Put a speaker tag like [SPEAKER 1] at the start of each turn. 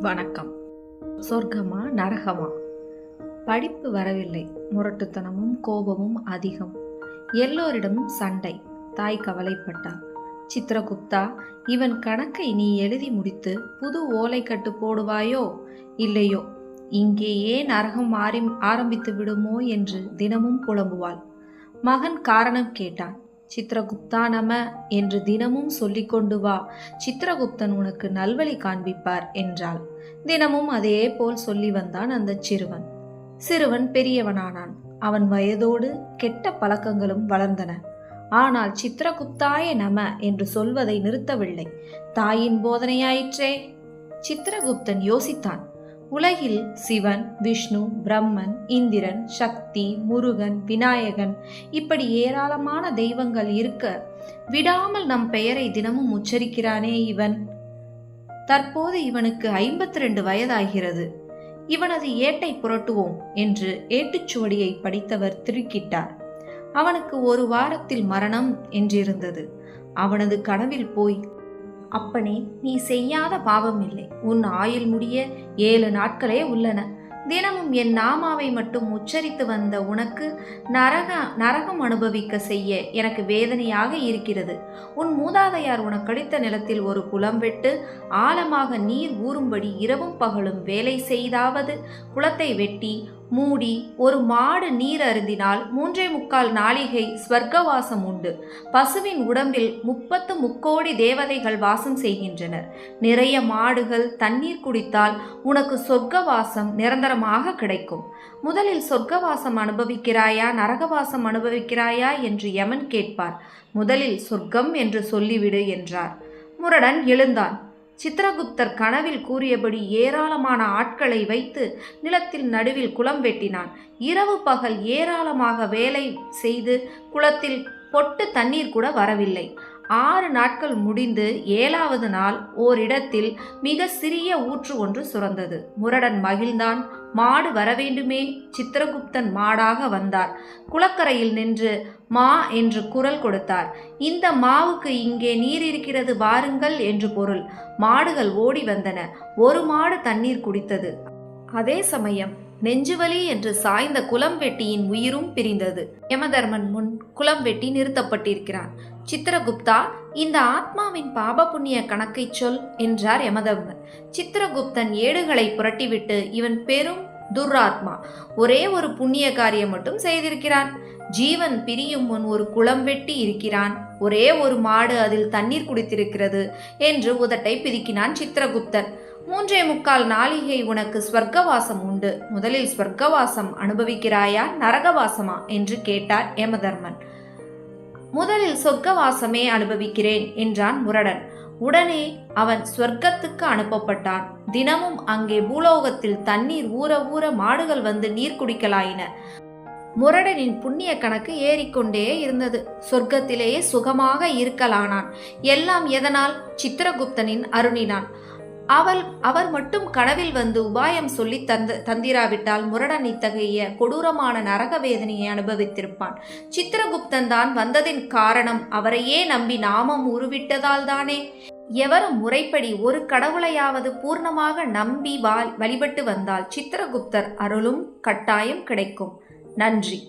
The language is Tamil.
[SPEAKER 1] வணக்கம். சொர்க்கமா நரகமா? படிப்பு வரவில்லை. முரட்டுத்தனமும் கோபமும் அதிகம். எல்லோரிடமும் சண்டை. தாய் கவலைப்பட்டாள். சித்திரகுப்தா, இவன் கணக்கை நீ எழுதி முடித்து புது ஓலைக்கட்டு போடுவாயோ இல்லையோ, இங்கேயே நரகம் ஆரம்பித்து விடுமோ என்று தினமும் புலம்புவாள். மகன் காரணம் கேட்டான். சித்திரகுப்தா நம என்று தினமும் சொல்லிக்கொண்டு வா, சித்திரகுப்தன் உனக்கு நல்வழி காண்பிப்பார் என்றாள். தினமும் அதே போல் சொல்லி வந்தான் அந்த சிறுவன் பெரியவனானான். அவன் வயதோடு கெட்ட பழக்கங்களும் வளர்ந்தன. ஆனால் சித்திரகுப்தாய நம என்று சொல்வதை நிறுத்தவில்லை. தாயின் போதனையாயிற்றே. சித்திரகுப்தன் யோசித்தான். உலகில் சிவன், விஷ்ணு, பிரம்மன், இந்திரன், சக்தி, முருகன், விநாயகன் இப்படி ஏராளமான தெய்வங்கள் இருக்க விடாமல் நம் பெயரை தினமும் உச்சரிக்கிறானே இவன். தற்போது இவனுக்கு 52 வயதாகிறது. இவனது ஏட்டை புரட்டுவோம் என்று ஏட்டுச்சுவடியை படித்தவர் திடுக்கிட்டார். அவனுக்கு 1 வாரத்தில் மரணம் என்றிருந்தது. அவனது கனவில் போய், அப்பனே, நீ செய்யாத பாவம் இல்லை. உன் ஆயுள் முடிய 7 நாட்களே உள்ளன. தினமும் என் நாமாவை மட்டும் உச்சரித்து வந்த உனக்கு நரகம் அனுபவிக்க செய்ய எனக்கு வேதனையாக இருக்கிறது. உன் மூதாதையார் உனக்கடித்த நிலத்தில் ஒரு குளம் வெட்டு, ஆழமாக நீர் ஊறும்படி இரவும் பகலும் வேலை செய்தாவது குளத்தை வெட்டி மூடி ஒரு மாடு நீர் அருந்தினால் 3.25 நாழிகை ஸ்வர்க்கவாசம் உண்டு. பசுவின் உடம்பில் 30 முக்கோடி தேவதைகள் வாசம் செய்கின்றனர். நிறைய மாடுகள் தண்ணீர் குடித்தால் உனக்கு சொர்க்கவாசம் நிரந்தரமாக கிடைக்கும். முதலில் சொர்க்கவாசம் அனுபவிக்கிறாயா நரகவாசம் அனுபவிக்கிறாயா என்று யமன் கேட்பார். முதலில் சொர்க்கம் என்று சொல்லிவிடு என்றார். முரடன் எழுந்தான். சித்திரகுப்தர் கனவில் கூறியபடி ஏராளமான ஆட்களை வைத்து நிலத்தில் நடுவில் குளம் வெட்டினான். இரவு பகல் ஏராளமாக வேலை செய்து குளத்தில் பொட்டு தண்ணீர் கூட வரவில்லை. 6 நாட்கள் முடிந்து 7வது நாள் ஓரிடத்தில் மிக சிறிய ஊற்று ஒன்று சுரந்தது. முரடன் மகிழ்ந்தான். மாடு வரவேண்டுமே. சித்திரகுப்தன் மாடாக வந்தார். குளக்கரையில் நின்று மா என்று குரல் கொடுத்தார். இந்த மாவுக்கு இங்கே நீர் இருக்கிறது வாருங்கள் என்று பொருள். மாடுகள் ஓடி வந்தன. ஒரு மாடு தண்ணீர் குடித்தது. அதே சமயம் நெஞ்சுவலி என்று சாய்ந்த குளம் வெட்டியின் உயிரும் பிரிந்தது. யமதர்மன் முன் குளம் வெட்டி நிறுத்தப்பட்டிருக்கிறான். சித்திரகுப்தா, இந்த ஆத்மாவின் பாப புண்ணிய கணக்கை சொல் என்றார் யமதர்மன். சித்திரகுப்தன் ஏடுகளை புரட்டிவிட்டு, இவன் பெரும் துர்ஆத்மா, ஒரே ஒரு புண்ணிய காரியம் மட்டும் செய்திருக்கிறான். ஜீவன் பிரியும் முன் ஒரு குளம் வெட்டி இருக்கிறான். ஒரே ஒரு மாடு அதில் தண்ணீர் குடித்திருக்கிறது என்று உதட்டை பிதுக்கினான் சித்திரகுப்தன். 3.25 நாழிகை உனக்கு ஸ்வர்க்கவாசம் உண்டு. முதலில் ஸ்வர்க்கவாசம் அனுபவிக்கிறாயா நரகவாசமா என்று கேட்டார் யமதர்மன். முதலில் சொர்க்கவாசமே அனுபவிக்கிறேன் என்றான் முரடன். உடனே அவன் ஸ்வர்க்கத்துக்கு அனுப்பப்பட்டான். தினமும் அங்கே பூலோகத்தில் தண்ணீர் ஊற ஊற மாடுகள் வந்து நீர் குடிக்கலாயின. முரடனின் புண்ணிய கணக்கு ஏறிக்கொண்டே இருந்தது. சொர்க்கத்திலேயே சுகமாக இருக்கலானான். எல்லாம் எதனால்? சித்திரகுப்தனின் அருணினான். அவர் மட்டும் கனவில் வந்து உபாயம் சொல்லி தந்திராவிட்டால் முரடன் இத்தகைய கொடூரமான நரக வேதனையை அனுபவித்திருப்பான். சித்திரகுப்தன் தான் வந்ததின் காரணம் அவரையே நம்பி நாமம் உருவிட்டதால் தானே. எவரும் முறைப்படி ஒரு கடவுளையாவது பூர்ணமாக நம்பி வழிபட்டு வந்தால் சித்திரகுப்தர் அருளும் கட்டாயம் கிடைக்கும். நன்றி.